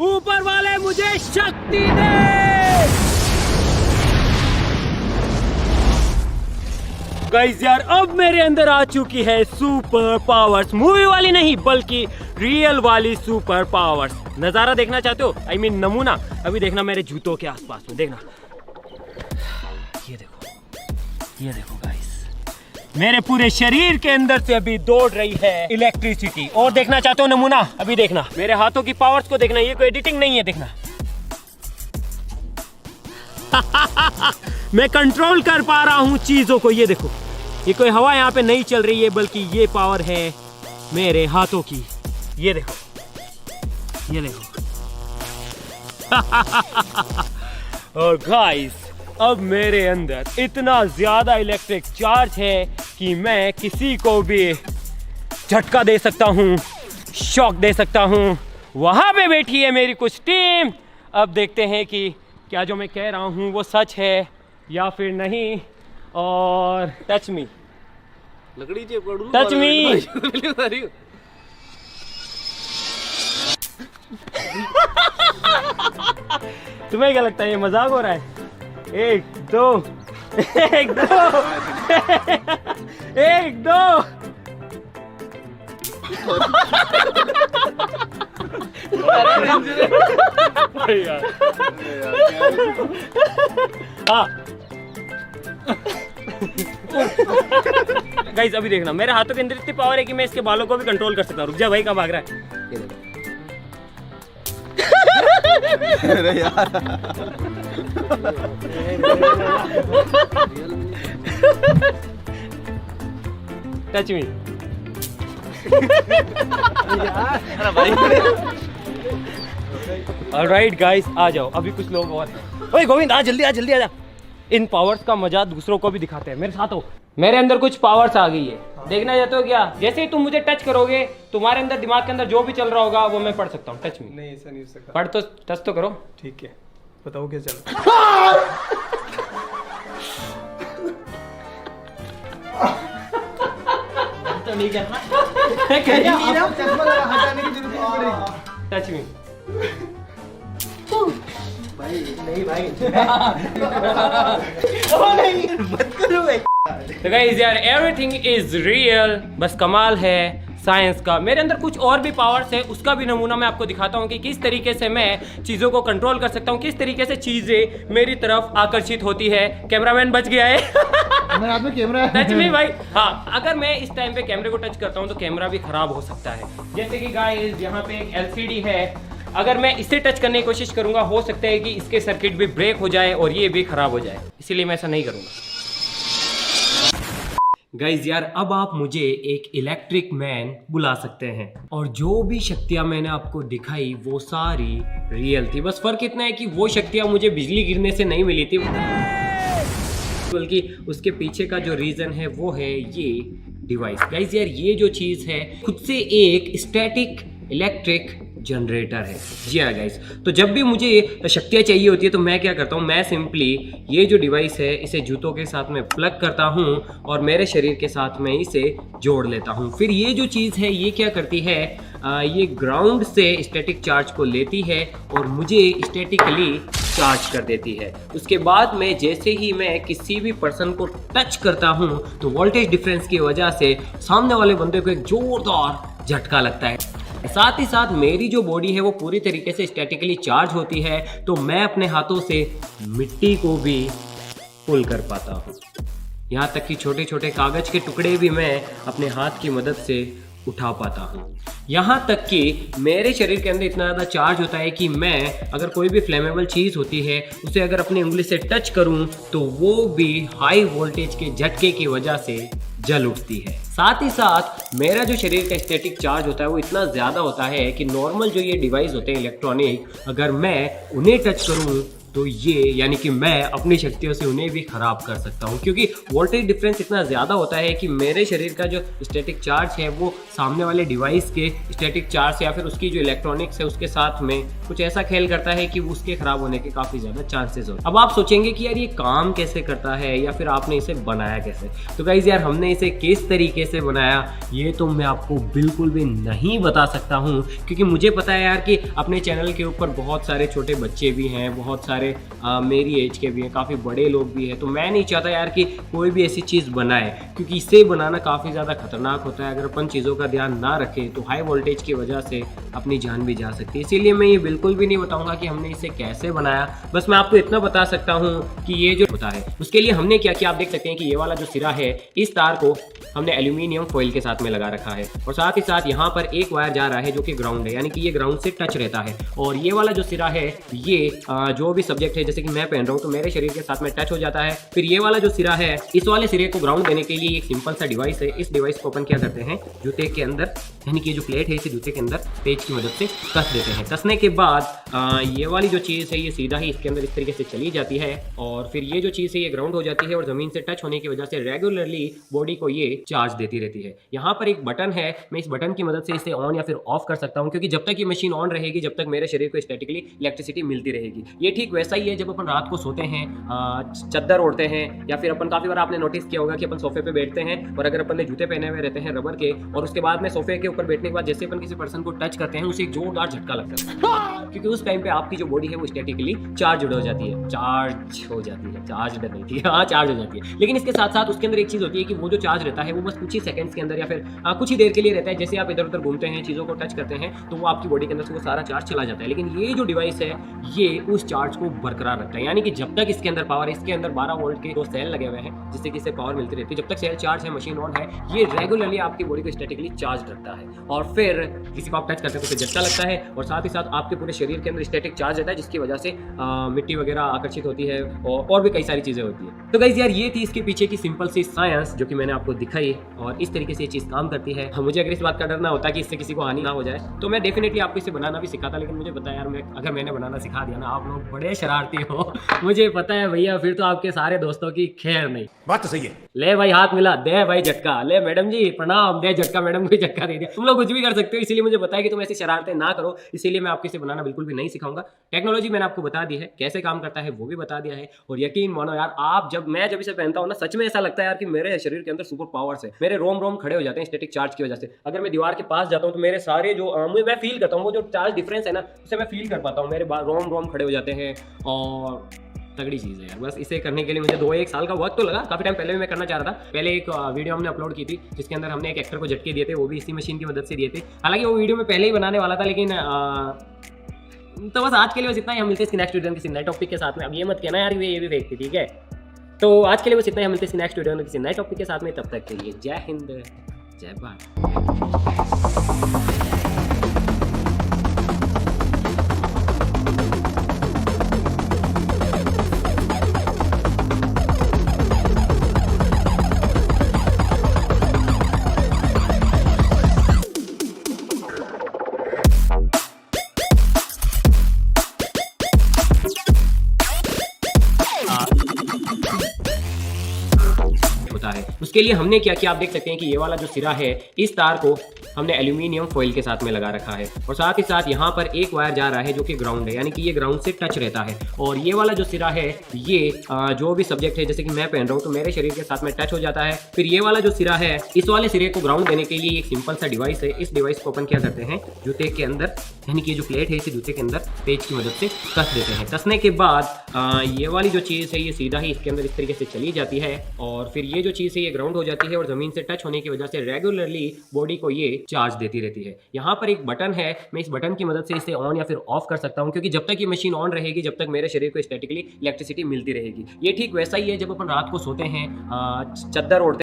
ऊपर वाले मुझे शक्ति दे। गाइस यार अब मेरे अंदर आ चुकी है सुपर पावर्स, मूवी वाली नहीं बल्कि रियल वाली सुपर पावर्स। नजारा देखना चाहते हो? I mean नमूना अभी देखना मेरे जूतों के आसपास में, देखना ये देखो गाइस, मेरे पूरे शरीर के अंदर से अभी दौड़ रही है इलेक्ट्रिसिटी। और देखना चाहते हो नमूना? अभी देखना मेरे हाथों की पावर्स को, देखना ये कोई एडिटिंग नहीं है, देखना मैं कंट्रोल कर पा रहा हूं चीजों को। ये देखो, ये कोई हवा यहाँ पे नहीं चल रही है बल्कि ये पावर है मेरे हाथों की। ये देखो, ये देखो। और गाइस अब मेरे अंदर इतना ज्यादा इलेक्ट्रिक चार्ज है कि मैं किसी को भी झटका दे सकता हूँ, शॉक दे सकता हूँ। वहां पे बैठी है मेरी कुछ टीम। अब देखते हैं कि क्या जो मैं कह रहा हूँ वो सच है या फिर नहीं। और टच मी, टच मी। तुम्हें क्या लगता है ये मजाक हो रहा है? एक दो, एक दो, एक दो। हाँ गाइस अभी देखना मेरे हाथों के अंदर इतनी पावर है कि मैं इसके बालों को भी कंट्रोल कर सकता हूँ। रुक जा भाई, कब भाग रहा है? अरे यार टच मी। ऑलराइट गाइस आ जाओ, अभी कुछ लोग और हैं। ओए गोविंद आ, जल्दी आ, जल्दी आ जा। इन पावर्स का मजा दूसरों को भी दिखाते हैं, मेरे साथ हो। मेरे अंदर कुछ पावर्स आ गई है, देखना चाहते हो क्या? जैसे ही तुम मुझे टच करोगे तुम्हारे अंदर दिमाग के अंदर जो भी चल रहा होगा वो मैं पढ़ सकता हूँ। Touch me. नहीं ऐसा नहीं हो सकता। पढ़ तो, टच तो करो। ठीक है, बताओ क्या चल तो नहीं करना। चश्मा हटाने की जरूरत नहीं पड़ेगी। Touch me. नहीं भाई मत करो भाई। तो गाइस यार एवरीथिंग इज रियल, बस कमाल है साइंस का। मेरे अंदर कुछ और भी पावर्स है, उसका भी नमूना मैं आपको दिखाता हूँ कि किस तरीके से मैं चीज़ों को कंट्रोल कर सकता हूँ, किस तरीके से चीज़ें मेरी तरफ आकर्षित होती है। कैमरामैन बच गया है। मेरे हाथ में कैमरा है। टच में भाई। हाँ, अगर मैं इस टाइम पे कैमरे को टच करता हूँ तो कैमरा भी खराब हो सकता है। जैसे कि गाइस यहाँ पे एक LCD है, अगर मैं इसे टच करने की कोशिश करूंगा हो सकता है कि इसके सर्किट भी ब्रेक हो जाए और ये भी खराब हो जाए, इसीलिए मैं ऐसा नहीं करूंगा। गाइज यार अब आप मुझे एक इलेक्ट्रिक मैन बुला सकते हैं, और जो भी शक्तियां मैंने आपको दिखाई वो सारी रियल थी। बस फर्क इतना है कि वो शक्तियां मुझे बिजली गिरने से नहीं मिली थी, बल्कि उसके पीछे का जो रीजन है वो है ये डिवाइस। गाइज यार ये जो चीज है खुद से एक स्टैटिक इलेक्ट्रिक जनरेटर है। जी हाँ गाइस, तो जब भी मुझे शक्तियाँ चाहिए होती है तो मैं क्या करता हूँ, मैं सिंपली ये जो डिवाइस है इसे जूतों के साथ में प्लग करता हूँ और मेरे शरीर के साथ में इसे जोड़ लेता हूँ। फिर ये जो चीज़ है ये क्या करती है, ये ग्राउंड से स्टैटिक चार्ज को लेती है और मुझे स्टैटिकली चार्ज कर देती है। उसके बाद में जैसे ही मैं किसी भी पर्सन को टच करता हूँ तो वोल्टेज डिफरेंस की वजह से सामने वाले बंदे को एक जोरदार झटका लगता है। साथ ही साथ मेरी जो बॉडी है वो पूरी तरीके से स्टैटिकली चार्ज होती है, तो मैं अपने हाथों से मिट्टी को भी पुल कर पाता हूँ। यहाँ तक कि छोटे छोटे कागज के टुकड़े भी मैं अपने हाथ की मदद से उठा पाता हूँ। यहाँ तक कि मेरे शरीर के अंदर इतना ज़्यादा चार्ज होता है कि मैं अगर कोई भी फ्लेमेबल चीज़ होती है उसे अगर अपनी उंगली से टच करूँ तो वो भी हाई वोल्टेज के झटके की वजह से जल उठती है। साथ ही साथ मेरा जो शरीर का स्टैटिक चार्ज होता है वो इतना ज़्यादा होता है कि नॉर्मल जो ये डिवाइस होते हैं इलेक्ट्रॉनिक, अगर मैं उन्हें टच करूँ तो ये यानी कि मैं अपनी शक्तियों से उन्हें भी खराब कर सकता हूँ, क्योंकि वोल्टेज डिफरेंस इतना ज़्यादा होता है कि मेरे शरीर का जो स्टैटिक चार्ज है वो सामने वाले डिवाइस के स्टैटिक चार्ज या फिर उसकी जो इलेक्ट्रॉनिक्स है उसके साथ में कुछ ऐसा खेल करता है कि उसके खराब होने के काफ़ी ज़्यादा चांसेस होते हैं। अब आप सोचेंगे कि यार ये काम कैसे करता है या फिर आपने इसे बनाया कैसे। तो गाइस यार हमने इसे किस तरीके से बनाया ये तो मैं आपको बिल्कुल भी नहीं बता सकता हूँ, क्योंकि मुझे पता है यार कि अपने चैनल के ऊपर बहुत सारे छोटे बच्चे भी हैं, बहुत सारे मेरी एज के भी हैं, काफ़ी बड़े लोग भी हैं। तो मैं नहीं चाहता यार कि कोई भी ऐसी चीज़ बनाए, क्योंकि इसे बनाना काफ़ी ज़्यादा खतरनाक होता है। अगर अपन चीज़ों का ध्यान ना रखें तो हाई वोल्टेज की वजह से अपनी जान भी जा सकती है। इसीलिए मैं ये बिल्कुल भी नहीं बताऊंगा कि हमने इसे कैसे बनाया। बस मैं आपको इतना बता सकता हूँ कि ये जो होता है उसके लिए हमने क्या किया, आप देख सकते हैं कि ये वाला जो सिरा है इस तार को हमने एल्यूमिनियम फॉइल के साथ में लगा रखा है, और साथ ही साथ यहाँ पर एक वायर जा रहा है जो कि ग्राउंड है, यानी कि ये ग्राउंड से टच रहता है। और ये वाला जो सिरा है ये जो भी सब्जेक्ट है, जैसे कि मैं पहन रहा हूँ तो मेरे शरीर के साथ में टच हो जाता है। फिर ये वाला जो सिरा है, इस वाले सिरे को ग्राउंड देने के लिए एक सिंपल सा डिवाइस है। इस डिवाइस को अपन क्या करते हैं, जूते के अंदर, यानी कि जो प्लेट है इसे जूते के अंदर पेज की मदद से कस देते हैं। कसने के बाद ये वाली जो चीज़ है ये सीधा ही इसके अंदर इस तरीके से चली जाती है, और फिर ये जो चीज़ है ये ग्राउंड हो जाती है और ज़मीन से टच होने की वजह से रेगुलरली बॉडी को ये चार्ज देती रहती है। यहाँ पर एक बटन है, मैं इस बटन की मदद से इसे ऑन या फिर ऑफ कर सकता हूँ, क्योंकि जब तक ये मशीन ऑन रहेगी जब तक मेरे शरीर को स्टैटिकली इलेक्ट्रिसिटी मिलती रहेगी। ये ठीक वैसा ही है जब अपन रात को सोते हैं, चद्दर ओढ़ते हैं, या फिर अपन काफ़ी बार आपने नोटिस किया होगा कि अपन सोफे पे बैठते हैं और अगर अपन ने जूते पहने हुए रहते हैं रबर के, और उसके बाद में सोफे के ऊपर बैठने के बाद जैसे अपन किसी पर्सन को टच करते हैं उसे एक जोरदार झटका लगता है, क्योंकि उस टाइम पे आपकी जो बॉडी है वो स्टैटिकली चार्ज हो जाती है, चार्ज हो जाती है। लेकिन इसके साथ साथ उसके अंदर एक चीज़ होती है कि वो जो चार्ज रहता है वो बस कुछ ही सेकंड्स के अंदर या फिर कुछ ही देर के लिए रहता है। जैसे आप इधर उधर घूमते हैं, चीज़ों को टच करते हैं तो वो आपकी बॉडी के अंदर से वो सारा चार्ज चला जाता है। लेकिन ये जो डिवाइस है ये उस चार्ज को बरकरार रखता है, यानी कि जब तक इसके अंदर पावर है, इसके अंदर 12 वोल्ट के दो सेल लगे हुए हैं जिससे कि इससे पावर मिलती रहती है। जब तक सेल चार्ज है, मशीन ऑन है, ये रेगुलरली आपकी बॉडी को स्टैटिकली चार्ज रखता है। और फिर किसी को आप टच करते हैं तो उसे झटका लगता है, और साथ ही साथ आपके पूरे शरीर के अंदर स्टैटिक चार्ज रहता है, जिसकी वजह से मिट्टी वगैरह आकर्षित होती है और भी कई सारी चीज़ें होती है। तो गाइस यार ये थी इसके पीछे की सिंपल सी साइंस जो कि मैंने आपको दिखाई, और इस तरीके से ये चीज़ काम करती है। मुझे अगर इस बात का डर ना होता कि इससे किसी को हानि ना हो जाए तो मैं डेफिनेटली आपको इसे बनाना भी सिखाता, लेकिन मुझे पता है यार अगर मैंने बनाना सिखा दिया ना, आप लोग बड़े शरारती हो, मुझे पता है भैया, फिर तो आपके सारे दोस्तों की खैर नहीं। बात तो सही है। ले भाई हाथ मिला, दे भाई झटका, ले मैडम जी प्रणाम, दे झटका, मैडम को झटका दे दिया। तुम लोग कुछ भी कर सकते हो, इसीलिए मुझे पता है कि तुम ऐसी शरारतें ना करो, इसीलिए मैं आपको इसे बनाना बिल्कुल भी नहीं सिखाऊंगा। टेक्नोलॉजी मैंने आपको बता दी है, कैसे काम करता है वो भी बता दिया है, और यकीन मानो यार मैं जब इसे पहनता हूँ ना, सच में ऐसा लगता है यार कि मेरे शरीर के अंदर सुपर पावर्स है, मेरे रोम खड़े हो जाते हैं स्टैटिक चार्ज की वजह से। अगर मैं दीवार के पास जाता हूँ तो मेरे सारे जो मैं फील करता हूँ, वो जो चार्ज डिफरेंस है ना उसे मैं फील कर पाता हूँ, मेरे रोम खड़े हो जाते हैं, और तगड़ी चीज़ है यार। बस इसे करने के लिए मुझे 2-1 साल का वक्त तो लगा, काफ़ी टाइम पहले भी मैं करना चाह रहा था। पहले एक वीडियो हमने अपलोड की थी जिसके अंदर हमने एक एक्टर को झटके दिए थे, वो भी इसी मशीन की मदद से दिए थे। हालांकि वो वीडियो में पहले ही बनाने वाला था, लेकिन तो बस आज के लिए बस इतना ही। हम मिलते हैं नेक्स्ट वीडियो किसी नए टॉपिक के साथ में। अब ये मत कहना यार ये भी फेक थी, ठीक है? तो आज के लिए बस इतना ही। हम मिलते हैं नेक्स्ट वीडियो में किसी नए टॉपिक के साथ में। तब तक के लिए जय हिंद, जय भारत। होता है उसके लिए हमने क्या किया, आप देख सकते हैं कि ये वाला जो सिरा है इस तार को हमने एल्यूमिनियम फॉइल के साथ में लगा रखा है, और साथ ही साथ यहाँ पर एक वायर जा रहा है जो कि ग्राउंड है, यानी कि ये ग्राउंड से टच रहता है। और ये वाला जो सिरा है ये जो भी सब्जेक्ट है, जैसे कि मैं पहन रहा हूँ तो मेरे शरीर के साथ में टच हो जाता है। फिर ये वाला जो सिरा है, इस वाले सिरे को ग्राउंड देने के लिए एक सिंपल सा डिवाइस है। इस डिवाइस को अपन क्या करते हैं, जूते के अंदर, यानी कि जो प्लेट है इसे जूते के अंदर पेज की मदद से कस देते हैं। कसने के बाद ये वाली जो चीज़ है ये सीधा ही इसके अंदर इस तरीके से चली जाती है, और फिर ये जो चीज़ है ये ग्राउंड हो जाती है और ज़मीन से टच होने की वजह से रेगुलरली बॉडी को ये चार्ज देती रहती है। यहाँ पर एक बटन है, मैं इस बटन की मदद से इसे ऑन या फिर ऑफ कर सकता हूँ, क्योंकि जब तक ये मशीन ऑन रहेगी जब तक मेरे शरीर को स्टैटिकली इलेक्ट्रिसिटी मिलती रहेगी। ये ठीक वैसा ही है जब अपन रात को सोते हैं, चद्दर ओढ़ते